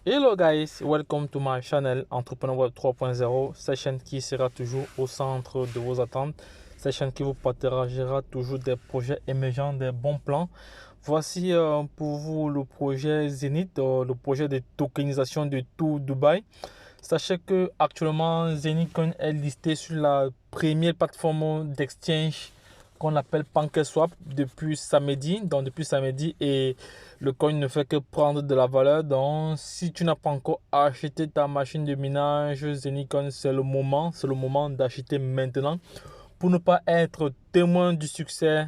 Hello guys, welcome to my channel Entrepreneur Web 3.0, cette chaîne qui sera toujours au centre de vos attentes, cette chaîne qui vous partagera toujours des projets émergents, des bons plans. Voici pour vous le projet Zenith, le projet de tokenisation de tout Dubaï. Sachez que actuellement Zenith Coin est listé sur la première plateforme d'exchange qu'on appelle PancakeSwap depuis samedi. Donc depuis samedi, et le coin ne fait que prendre de la valeur. Donc si tu n'as pas encore acheté ta machine de minage Zenycoin, c'est le moment d'acheter maintenant pour ne pas être témoin du succès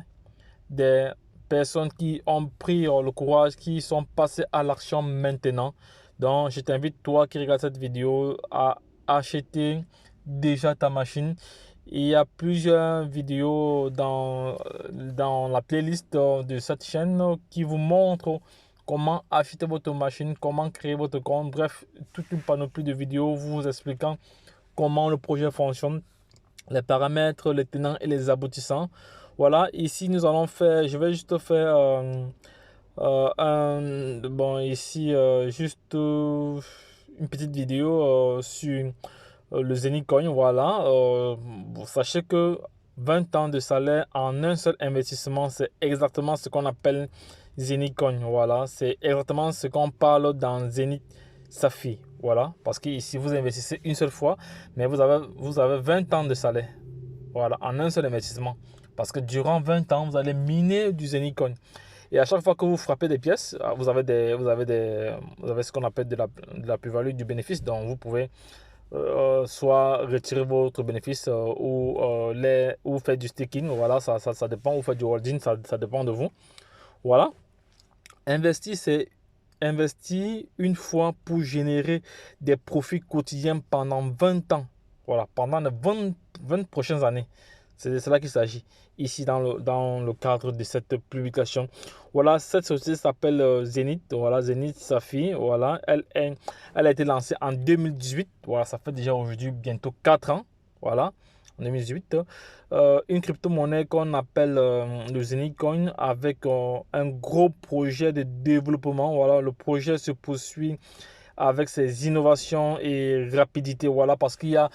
des personnes qui ont pris le courage, qui sont passées à l'action maintenant. Donc je t'invite, toi qui regardes cette vidéo, à acheter déjà ta machine. Il y a plusieurs vidéos dans la playlist de cette chaîne qui vous montrent comment acheter votre machine, comment créer votre compte. Bref, toute une panoplie de vidéos vous expliquant comment le projet fonctionne, les paramètres, les tenants et les aboutissants. Voilà, ici nous allons faire, je vais juste faire une petite vidéo sur le Zenycoin. Voilà, sachez que 20 ans de salaire en un seul investissement, c'est exactement ce qu'on appelle Zenycoin. Voilà, c'est exactement ce qu'on parle dans Zenith Safi. Voilà, parce que ici vous investissez une seule fois, mais vous avez 20 ans de salaire. Voilà, en un seul investissement. Parce que durant 20 ans, vous allez miner du Zenycoin. Et à chaque fois que vous frappez des pièces, vous avez ce qu'on appelle de la plus-value, du bénéfice. Donc vous pouvez soit retirer votre bénéfice ou faire du staking. Voilà, ça dépend. Ou faire du holding, ça dépend de vous. Voilà. C'est investir une fois pour générer des profits quotidiens pendant 20 ans. Voilà, pendant les 20 prochaines années. C'est de cela qu'il s'agit ici dans le cadre de cette publication. Voilà, cette société s'appelle Zenith. Voilà, Zenith Safi. Voilà, elle a été lancée en 2018. Voilà, ça fait déjà aujourd'hui bientôt 4 ans. Voilà, en 2018. Une crypto-monnaie qu'on appelle le Zenith Coin avec un gros projet de développement. Voilà, le projet se poursuit avec ses innovations et rapidité. Voilà, parce qu'il y a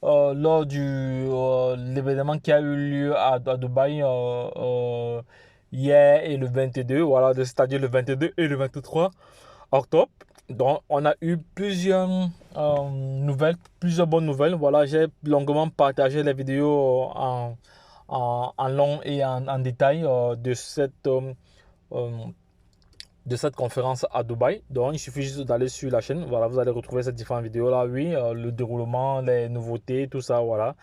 lors de l'événement qui a eu lieu à Dubaï hier et le 22, voilà, c'est-à-dire le 22 et le 23 octobre. Donc, on a eu plusieurs plusieurs bonnes nouvelles. Voilà, j'ai longuement partagé les vidéos en long et en détail de cette conférence à Dubaï. Donc, il suffit juste d'aller sur la chaîne. Voilà, vous allez retrouver ces différentes vidéos là. Oui, le déroulement, les nouveautés, tout ça. Voilà.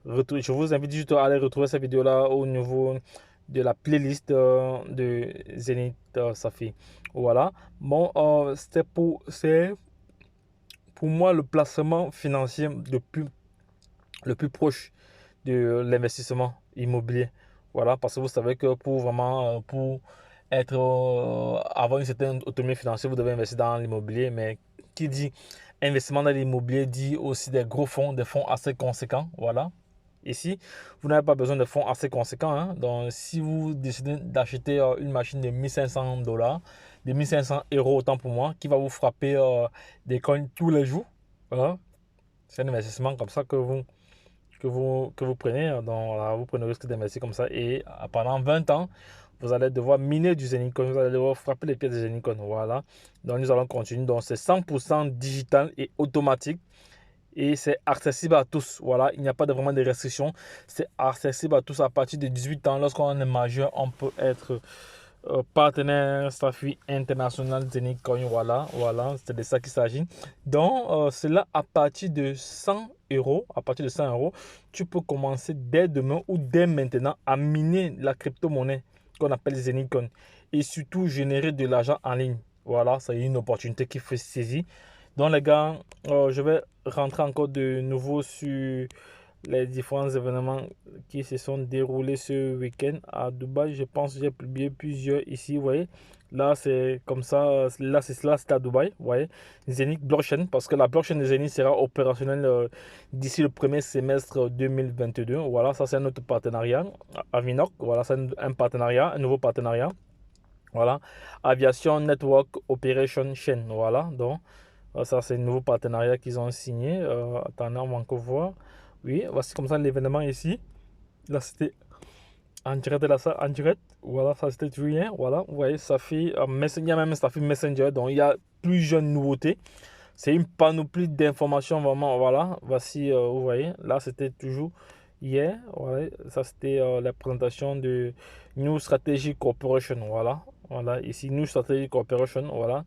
Je vous invite juste à aller retrouver ces vidéos là au niveau de la playlist de Zenith Safi. Voilà. Bon, c'est pour moi le placement financier le plus proche de l'investissement immobilier. Voilà, parce que vous savez que pour vraiment avoir une certaine autonomie financière, vous devez investir dans l'immobilier. Mais qui dit investissement dans l'immobilier dit aussi des gros fonds, des fonds assez conséquents. Voilà. Ici, vous n'avez pas besoin de fonds assez conséquents. Hein. Donc, si vous décidez d'acheter une machine de 1500 $, de 1500 euros, autant pour moi, qui va vous frapper des coins tous les jours. Voilà. C'est un investissement comme ça que vous prenez. Donc, voilà, vous prenez le risque d'investir comme ça. Et pendant 20 ans, vous allez devoir miner du Zenycoin. Vous allez devoir frapper les pièces de Zenycoin. Voilà. Donc, nous allons continuer. Donc, c'est 100% digital et automatique. Et c'est accessible à tous. Voilà, il n'y a pas vraiment de restrictions. C'est accessible à tous à partir de 18 ans. Lorsqu'on est majeur, on peut être partenaire Safi International Zenycoin. Voilà, c'est de ça qu'il s'agit. Donc, cela à partir de 100 euros. À partir de 100 euros, tu peux commencer dès demain ou dès maintenant à miner la crypto-monnaie qu'on appelle Zenycoin. Et surtout, générer de l'argent en ligne. Voilà, c'est une opportunité qu'il faut saisir. Donc les gars, je vais rentrer encore de nouveau sur les différents événements qui se sont déroulés ce week-end à Dubaï. Je pense que j'ai publié plusieurs ici, vous voyez. Là, c'est comme ça. Là, c'est à Dubaï, vous voyez. Zenith Blockchain, parce que la blockchain de Zenith sera opérationnelle d'ici le premier semestre 2022. Voilà, ça c'est notre partenariat. Avinoc, voilà, c'est un partenariat, un nouveau partenariat. Voilà, Aviation Network Operation Chain. Voilà, donc ça c'est un nouveau partenariat qu'ils ont signé. Attendez, on va encore voir. Oui, voici comme ça l'événement ici. Là, c'était en direct de la salle, en direct. Voilà, ça c'était rien. Voilà, vous voyez, ça fait Messenger, même ça fait Messenger. Donc, il y a plusieurs nouveautés. C'est une panoplie d'informations vraiment. Voilà, voici, vous voyez, là c'était toujours hier. Voilà, ça c'était la présentation de New Strategy Corporation. Voilà, voilà, ici New Strategy Corporation. Voilà,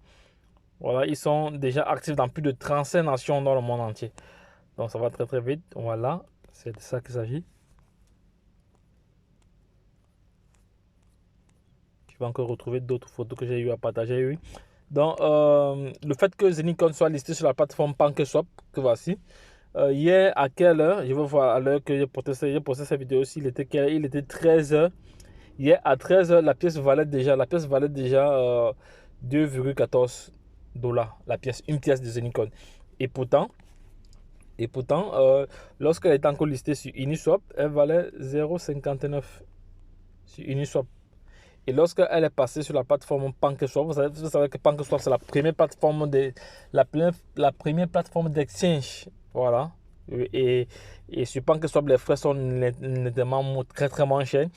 voilà, ils sont déjà actifs dans plus de 35 nations dans le monde entier. Donc, ça va très très vite. Voilà, c'est de ça qu'il s'agit. Je vais encore retrouver d'autres photos que j'ai eu à partager. Oui. Donc, le fait que Zenicon soit listé sur la plateforme PancakeSwap, que voici. Hier, à quelle heure? Je vais voir à l'heure que j'ai posté cette vidéo aussi. Il était 13 h. Hier, à 13 h, la pièce valait déjà 2,14 $. La pièce, une pièce de Zenicon. Et pourtant, lorsqu'elle était encore listée sur Uniswap, elle valait 0,59 sur Uniswap. Et lorsqu'elle est passée sur la plateforme PancakeSwap, vous savez que PancakeSwap, c'est la première plateforme la première plateforme d'exchange. Voilà. Et sur PancakeSwap, les frais sont nettement très moins chers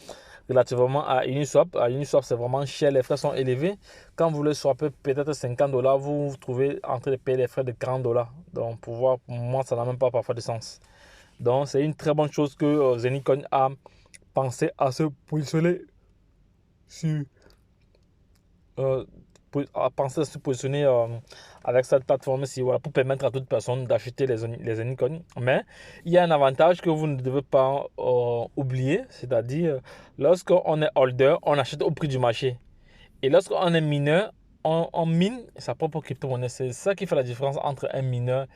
relativement à Uniswap. À Uniswap, c'est vraiment cher, les frais sont élevés. Quand vous voulez swapper peut-être 50 $, vous vous trouvez en train de payer les frais de 40 $. Donc, pour moi, ça n'a même pas parfois de sens. Donc, c'est une très bonne chose que Zenicon a pensé à se positionner sur à penser à se positionner avec cette plateforme-ci, voilà, pour permettre à toute personne d'acheter les Zenicon. Mais il y a un avantage que vous ne devez pas oublier, c'est-à-dire lorsqu'on est holder, on achète au prix du marché. Et lorsqu'on est mineur, on mine sa propre crypto-monnaie. C'est ça qui fait la différence entre un mineur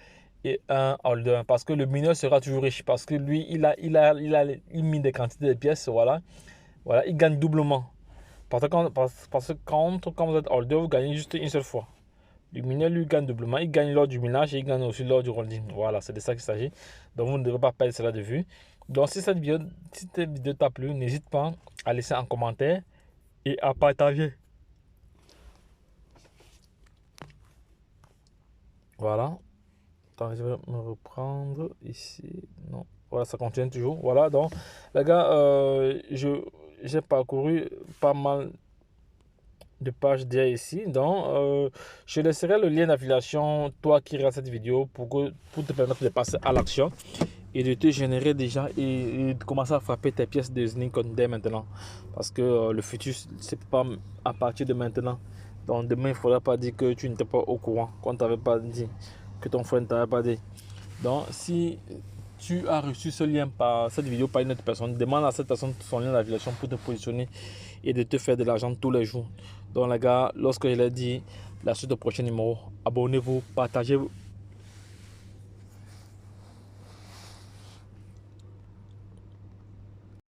et un holder. Parce que le mineur sera toujours riche. Parce que lui, il mine des quantités de pièces. Voilà, voilà, il gagne doublement. Parce que quand vous êtes holder, vous gagnez juste une seule fois. Le mineur, lui, gagne doublement. Il gagne lors du minage et il gagne aussi lors du holding. Voilà, c'est de ça qu'il s'agit. Donc, vous ne devez pas perdre cela de vue. Donc, si cette vidéo t'a plu, n'hésite pas à laisser un commentaire et à partager. Voilà. Attends, je vais me reprendre ici. Non. Voilà, ça continue toujours. Voilà, donc, les gars, j'ai parcouru pas mal de page déjà ici. Donc, je laisserai le lien d'affiliation, toi qui regardes cette vidéo, pour te permettre de passer à l'action et de te générer déjà et de commencer à frapper tes pièces de Zenicon dès maintenant. Parce que le futur, c'est pas à partir de maintenant. Donc, demain, il ne faudra pas dire que tu n'étais pas au courant, qu'on ne t'avait pas dit, que ton frère ne t'avait pas dit. Donc, si tu as reçu ce lien par cette vidéo par une autre personne, demande à cette personne son lien d'affiliation pour te positionner et de te faire de l'argent tous les jours. Donc les gars, lorsque je l'ai dit, la suite au prochain numéro, abonnez-vous, partagez